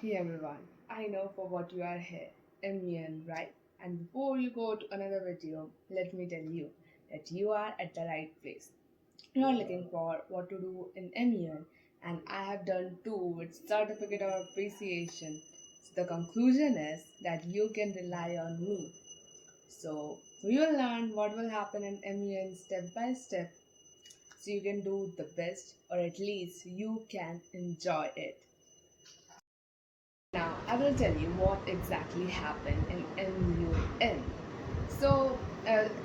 Hey everyone, I know for what you are here, MUN, right? And before you go to another video, let me tell you that you are at the right place. You are looking for what to do in MUN, and I have done too with Certificate of Appreciation. So the conclusion is that you can rely on me. So we will learn what will happen in MUN step by step so you can do the best, or at least you can enjoy it. Now, I will tell you what exactly happened in MUN. So,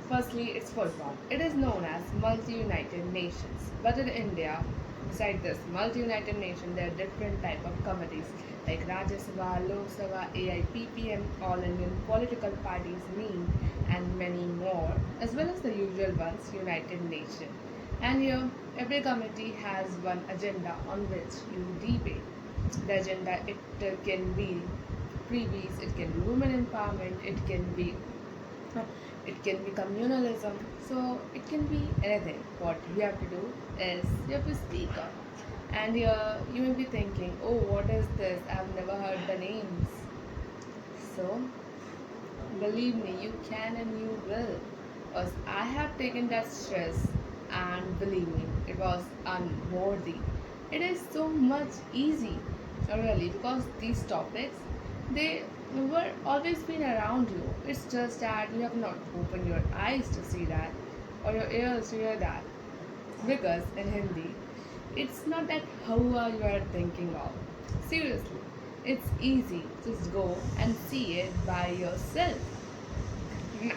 firstly, its full form. It is known as Multi-United Nations. But in India, beside this Multi-United Nation, there are different type of committees like Rajya Sabha, Lok Sabha, AIPPM, All Indian Political Parties, MIN, and many more, as well as the usual ones, United Nations. And here, every committee has one agenda on which you debate. The agenda, can be freebies, it can be women empowerment, it can be communalism, so it can be anything. What you have to do is you have to speak up. And you may be thinking, oh, what is this? I've never heard the names. So believe me, you can and you will. Because I have taken that stress, and believe me, it was unworthy. It is so much easy, really, because these topics, they were always been around you. It's just that you have not opened your eyes to see that, or your ears to hear that. Because in Hindi, it's not that how you are thinking of. Seriously, it's easy. Just go and see it by yourself. Now,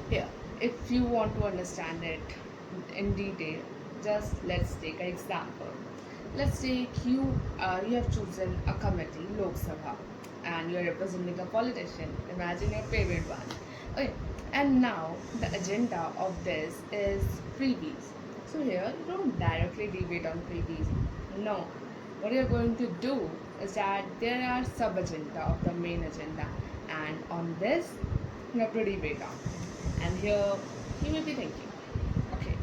here, if you want to understand it in detail, just let's take an example. Let's take you have chosen a committee, Lok Sabha, and you're representing a politician. Imagine your favorite one. Okay, and now the agenda of this is freebies. So here you don't directly debate on freebies. No. What you're going to do is that there are sub agenda of the main agenda, and on this you have to debate on. And here you may be thinking, okay.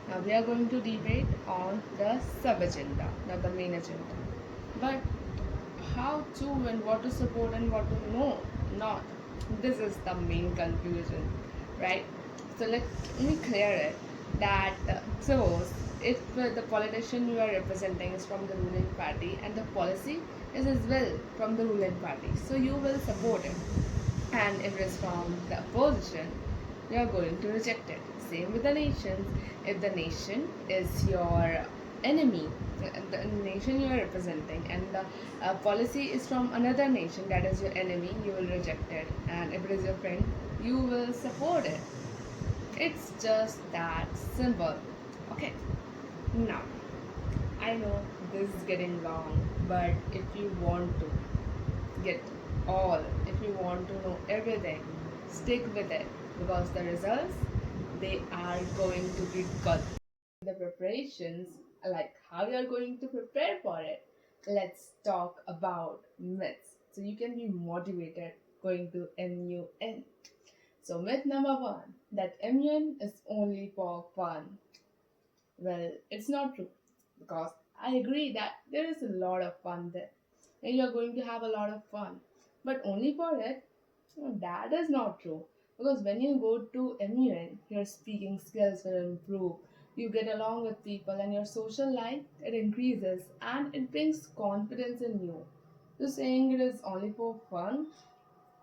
Now we are going to debate on the sub agenda, not the main agenda. But how to and what to support and what to know not. This is the main confusion, right? So let me clear it that suppose if the politician you are representing is from the ruling party and the policy is as well from the ruling party, so you will support it. And if it is from the opposition, you are going to reject it. Same with the nations. If the nation is your enemy, the nation you are representing, and the policy is from another nation that is your enemy, you will reject it. And if it is your friend, you will support it. It's just that simple. Okay. Now, I know this is getting long, but if you want to get if you want to know everything, stick with it because the results, they are going to be good. The preparations, like how you are going to prepare for it, let's talk about myths so you can be motivated going to MUN. So myth number one, that MUN is only for fun. Well, it's not true, because I agree that there is a lot of fun there and you're going to have a lot of fun. But only for it, no, that is not true. Because when you go to MUN, your speaking skills will improve. You get along with people and your social life, it increases and it brings confidence in you. So saying it is only for fun?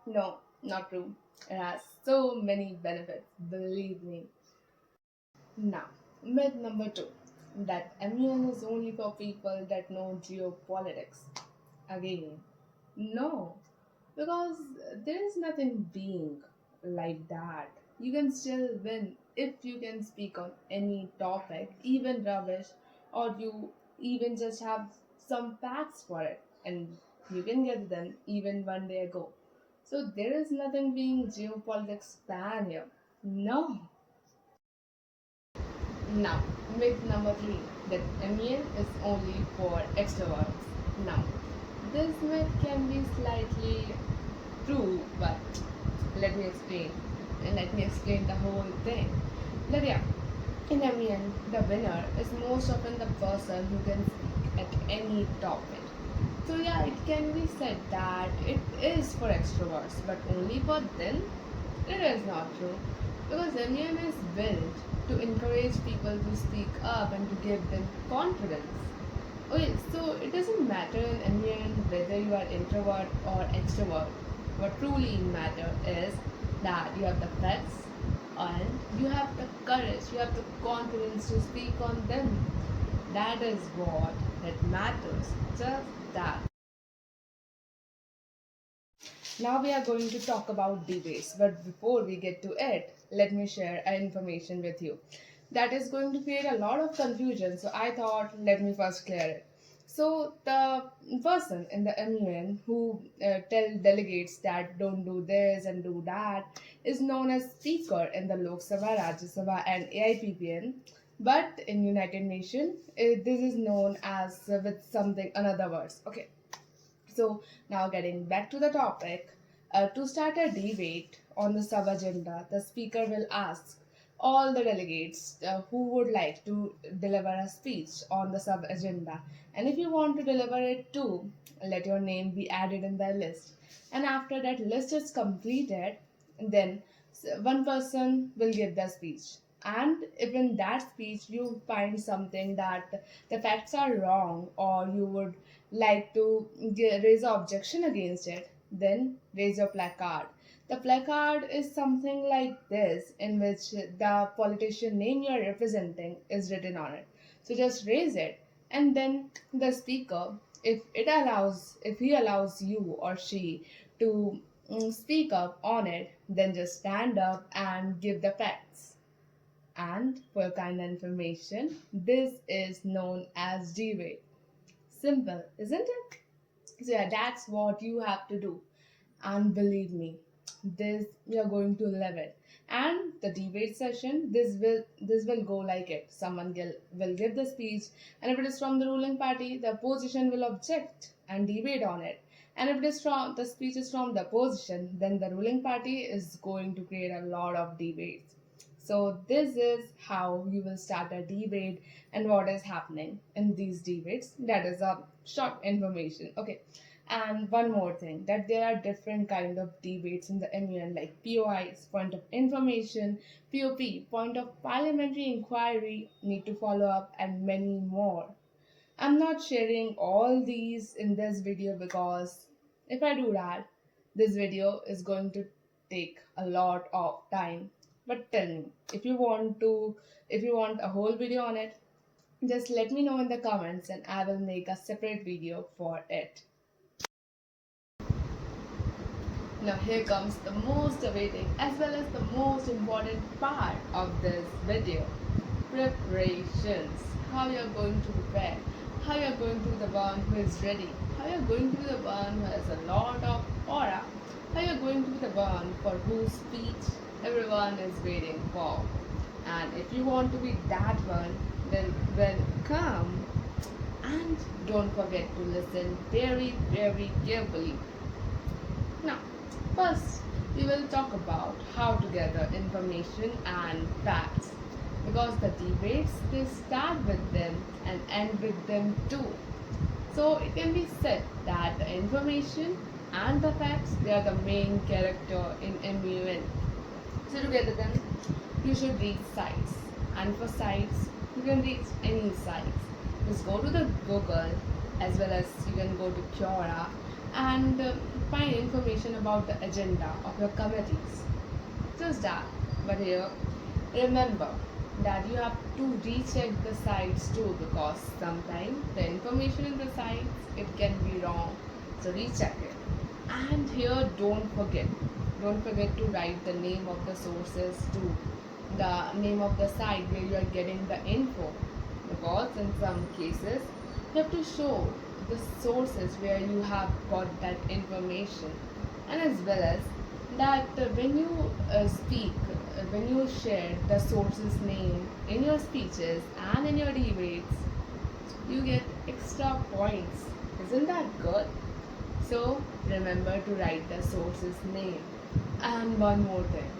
No, not true. It has so many benefits, believe me. Now, myth number two, that MUN is only for people that know geopolitics. Again, no, because there is nothing being like that. You can still win if you can speak on any topic, even rubbish, or you even just have some facts for it, and you can get them even one day ago. So there is nothing being geopolitics ban here. No. Now, myth number three, that MUN is only for extroverts. Now, this myth can be slightly true, but let me explain. And let me explain the whole thing. That yeah, in MUN, the winner is most often the person who can speak at any topic. So yeah, it can be said that it is for extroverts, but only for them. It is not true, because MUN is built to encourage people to speak up and to give them confidence. Okay, so it doesn't matter in MUN whether you are introvert or extrovert. What truly matters is that you have the facts and you have the courage, you have the confidence to speak on them. That is what it matters. Just that. Now we are going to talk about debates, but before we get to it, let me share information with you. That is going to create a lot of confusion, so I thought let me first clear it. So the person in the MUN who tell delegates that don't do this and do that is known as speaker in the Lok Sabha, Rajya Sabha and AIPPN. But in United Nations, this is known as with something another words. Okay, so, now getting back to the topic, to start a debate on the sub agenda, the speaker will ask all the delegates who would like to deliver a speech on the sub agenda. And if you want to deliver it too, let your name be added in the list. And after that list is completed, then one person will give the speech. And if in that speech you find something that the facts are wrong, or you would like to raise an objection against it, then raise your placard. The placard is something like this, in which the politician name you are representing is written on it. So just raise it, and then the speaker, if he allows you or she to speak up on it, then just stand up and give the facts. And for your kind information, this is known as debate. Simple, isn't it? So yeah, that's what you have to do. And believe me, this we are going to live it. And the debate session, this will go like it. Someone will give the speech, and if it is from the ruling party, the opposition will object and debate on it. And if it is from the speech is from the opposition, then the ruling party is going to create a lot of debates. So this is how you will start a debate and what is happening in these debates. That is a short information. Okay. And one more thing, that there are different kind of debates in the MUN, like POIs, point of information, POP, point of parliamentary inquiry, need to follow up, and many more. I'm not sharing all these in this video because if I do that, this video is going to take a lot of time. But tell me, if you want a whole video on it, just let me know in the comments and I will make a separate video for it. Now here comes the most awaiting as well as the most important part of this video. Preparations. How you are going to prepare. How you are going to be the one who is ready. How you are going to be the one who has a lot of aura. How you are going to be the one for whose speech everyone is waiting for. And if you want to be that one, then welcome. And don't forget to listen very, very carefully. Now, first, we will talk about how to gather information and facts, because the debates they start with them and end with them too. So it can be said that the information and the facts they are the main character in MUN. So to gather them, you should read sites, and for sites you can read any sites. Just go to the Google, as well as you can go to Quora and find information about the agenda of your committees. Just that. But here, remember that you have to recheck the sites too, because sometimes the information in the sites it can be wrong. So recheck it. And here, don't forget to write the name of the sources too, the name of the site where you are getting the info, because in some cases you have to show the sources where you have got that information. And as well as that when you speak when you share the source's name in your speeches and in your debates, you get extra points. Isn't that good? So remember to write the source's name. And one more thing,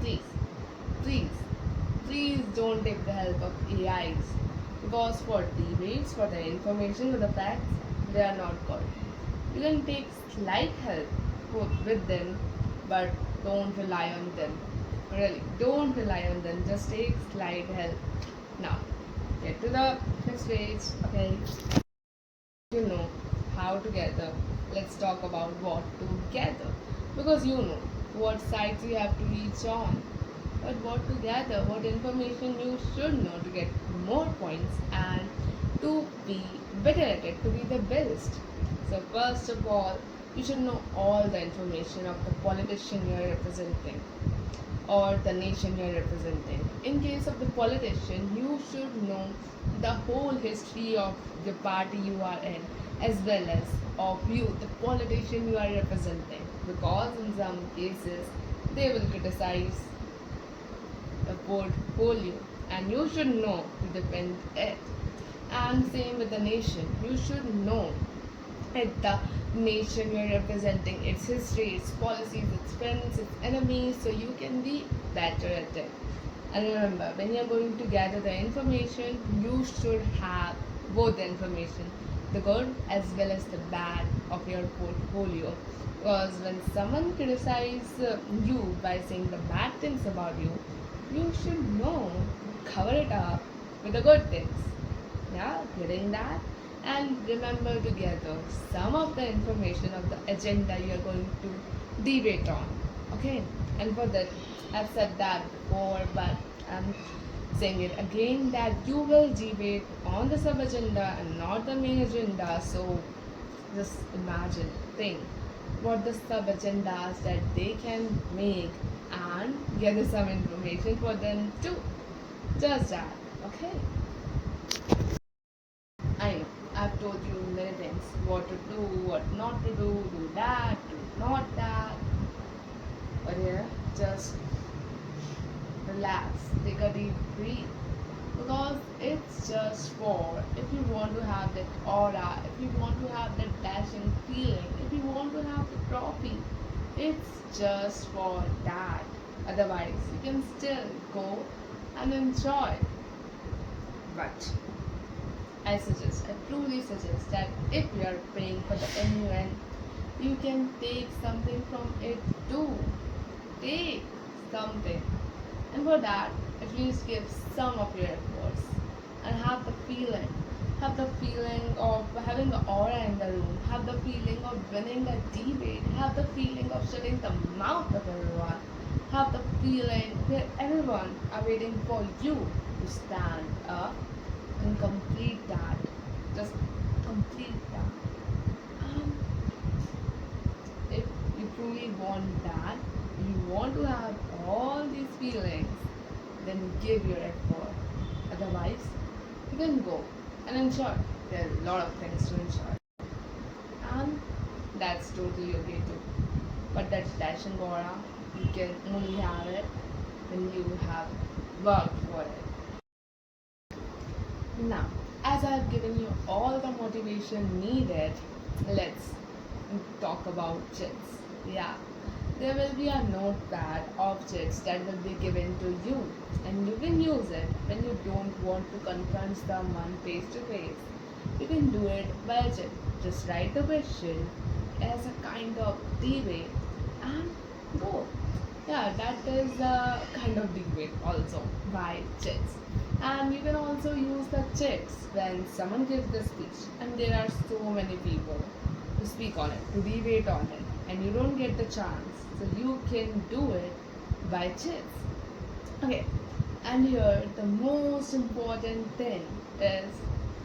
please, please, please don't take the help of AIs, because for debates, for the information, for the facts, they are not good. You can take slight help with them, but don't rely on them. Really, don't rely on them. Just take slight help. Now, get to the next page. Okay, you know how to gather. Let's talk about what to gather. Because you know what sites you have to reach on. But what to gather, what information you should know to get more points and to be better at it, to be the best. So first of all, you should know all the information of the politician you are representing or the nation you are representing. In case of the politician, you should know the whole history of the party you are in, as well as of you, the politician you are representing. Because in some cases, they will criticize the portfolio and you should know to defend it. And same with the nation, you should know it, the nation you're representing, its history, its policies, its friends, its enemies, so you can be better at it. And remember, when you're going to gather the information, you should have both the information, the good as well as the bad of your portfolio. Because when someone criticizes you by saying the bad things about you, you should know cover it up with the good things. Yeah, getting that? And remember to gather some of the information of the agenda you are going to debate on. Okay, and for that, I've said that before, but I'm saying it again that you will debate on the sub agenda and not the main agenda. So just imagine, think what the sub agendas that they can make and gather some information for them too. Just that, okay? I know I've told you many things what to do, what not to do that, do not that. But here, just relax, take a deep breath. Because it's just for if you want to have that aura, if you want to have that dashing feeling, if you want to have the trophy, it's just for that. Otherwise, you can still go and enjoy. But I truly suggest that if you are paying for the MUN, you can take something from it too. Take something. And for that, at least give some of your efforts and have the feeling. Have the feeling of having the aura in the room. Have the feeling of winning a debate. Have the feeling of shutting the mouth of everyone. Have the feeling where everyone are waiting for you to stand up and complete that. Just complete that. And if you truly want that, you want to have all these feelings, then give your effort. Otherwise, you can go and enjoy. There are a lot of things to enjoy. And that's totally okay too. But that dashing aura, you can only have it when you have worked for it. Now, as I've given you all the motivation needed, let's talk about chits. Yeah, there will be a notepad of chits that will be given to you, and you can use it when you don't want to confront someone face to face. You can do it by chit. Just write the question as a kind of debate and go. Yeah, that is a kind of debate also by chits. And you can also use the chits when someone gives the speech and there are so many people to speak on it, to debate on it, and you don't get the chance. So you can do it by chits. Okay, and here the most important thing is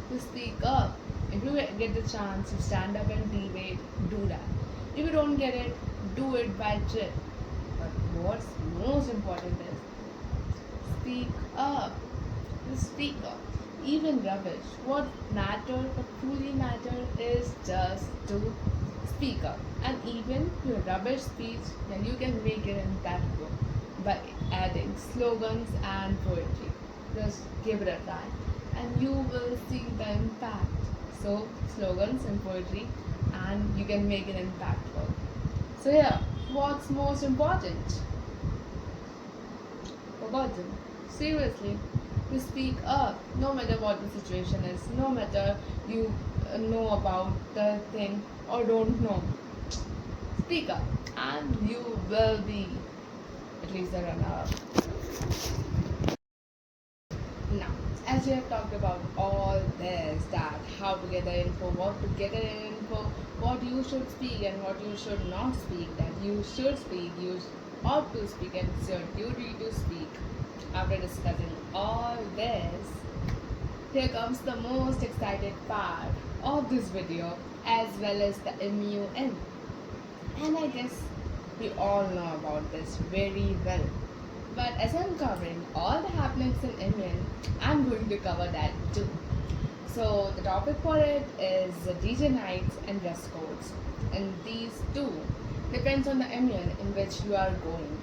to speak up. If you get the chance to stand up and debate, do that. If you don't get it, do it by chit. But what's most important is speak up. Just speak up. Even rubbish. What truly matters is just to speak up. And even your rubbish speech, then you can make it impactful by adding slogans and poetry. Just give it a try, and you will see the impact. So slogans and poetry, and you can make it impactful. So yeah, what's most important? Forgotten. Seriously, to speak up, no matter what the situation is, no matter you know about the thing or don't know. Speak up, and you will be at least a runner. Now, as we have talked about all this, that how to get the info, what to get the info, what you should speak and what you should not speak, that you should speak, you ought to speak, and it's your duty to speak. After discussing all this, here comes the most excited part of this video, as well as the MUN. And I guess we all know about this very well. But as I'm covering all the happenings in Indian, I'm going to cover that too. So the topic for it is DJ nights and dress codes. And these two depends on the Indian in which you are going.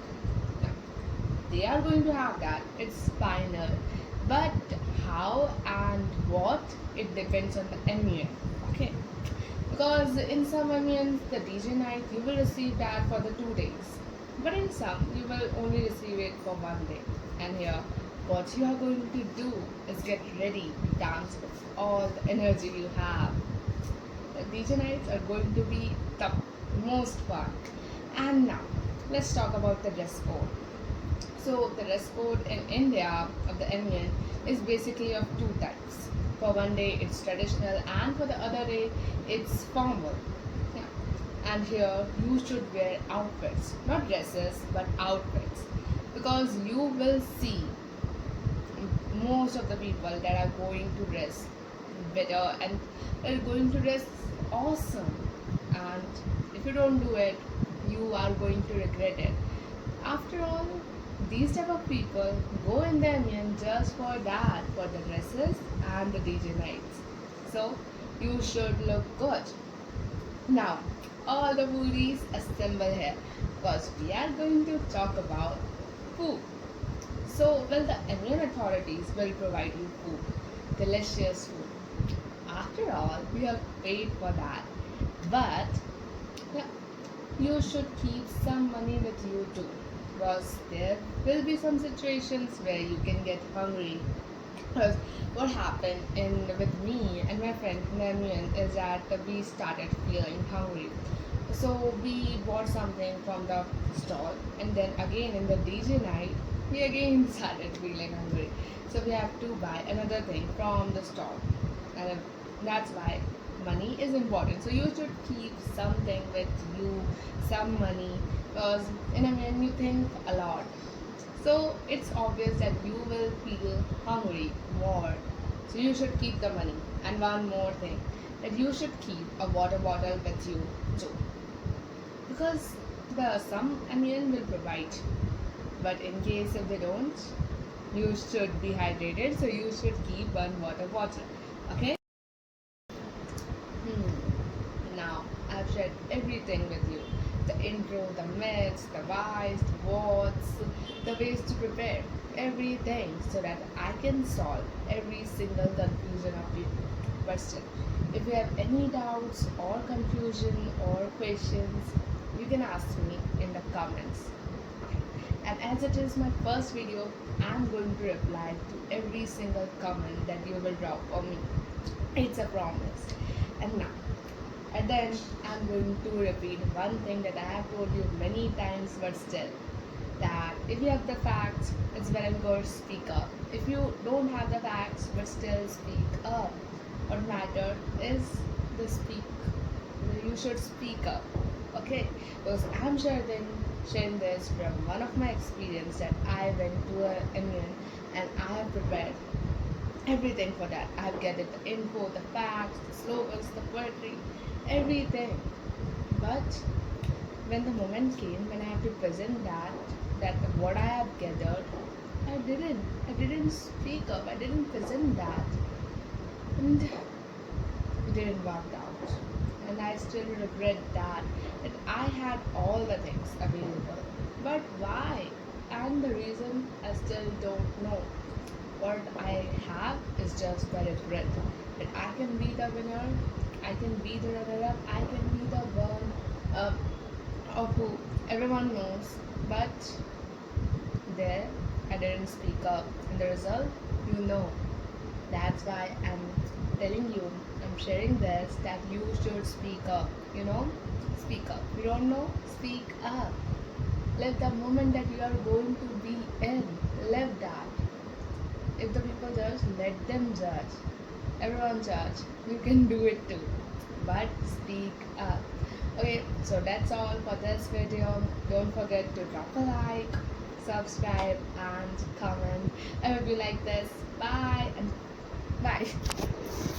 Now, they are going to have that. It's final. But how and what, it depends on the Indian. Okay. Because in some onions, the DJ night, you will receive that for the 2 days. But in some, you will only receive it for 1 day. And here, what you are going to do is get ready to dance with all the energy you have. The DJ nights are going to be the most fun. And now, let's talk about the dress code. So, the dress code in India of the Indian is basically of two types. For 1 day it's traditional, and for the other day it's formal. Yeah. And here you should wear outfits, not dresses but outfits, because you will see most of the people that are going to dress better and are going to dress awesome, and if you don't do it, you are going to regret it. After all, these type of people go in their union just for that, for the dresses and the DJ nights. So you should look good. Now, all the foodies assemble here, because we are going to talk about food. So, well, the Indian authorities will provide you food, delicious food. After all, we have paid for that. But yeah, you should keep some money with you too, because there will be some situations where you can get hungry. Because what happened in with me and my friend Namian is that we started feeling hungry. So we bought something from the stall, and then again in the DJ night we again started feeling hungry. So we have to buy another thing from the stall, and that's why money is important. So you should keep something with you, some money, because in a man you think a lot. So it's obvious that you will feel hungry more. So you should keep the money. And one more thing, that you should keep a water bottle with you too. Because the some Amian will provide. But in case if they don't, you should be hydrated. So you should keep one water bottle. Okay? Now I've shared everything with you. The intro, the myths, the whys, the whats, the ways to prepare, everything, so that I can solve every single confusion of you. But still, if you have any doubts or confusion or questions, you can ask me in the comments. And as it is my first video, I'm going to reply to every single comment that you will drop on me. It's a promise. And now, and then I'm going to repeat one thing that I have told you many times, but still, that if you have the facts, it's well and good, speak up. If you don't have the facts, but still speak up. What matter is the speak. You should speak up, okay? Because I'm sharing this from one of my experience that I went to a Indian and I have prepared everything for that. I have gathered the info, the facts, the slogans, the poetry, everything. But when the moment came when I have to present that what I have gathered, I didn't speak up, I didn't present that, and it didn't work out. And I still regret that I had all the things available. But why? And the reason I still don't know. What I have is just the regret that I can be the winner, I can be the runner-up, I can be the one of who everyone knows, but there I didn't speak up, and the result, you know. That's why I'm telling you, I'm sharing this that you should speak up, you know? Speak up. You don't know? Speak up. Live the moment that you are going to be in. Live that. If the people judge, let them judge. Everyone judge. You can do it too. But speak up. Okay, so that's all for this video. Don't forget to drop a like, subscribe, and comment. I hope you like this. Bye and bye.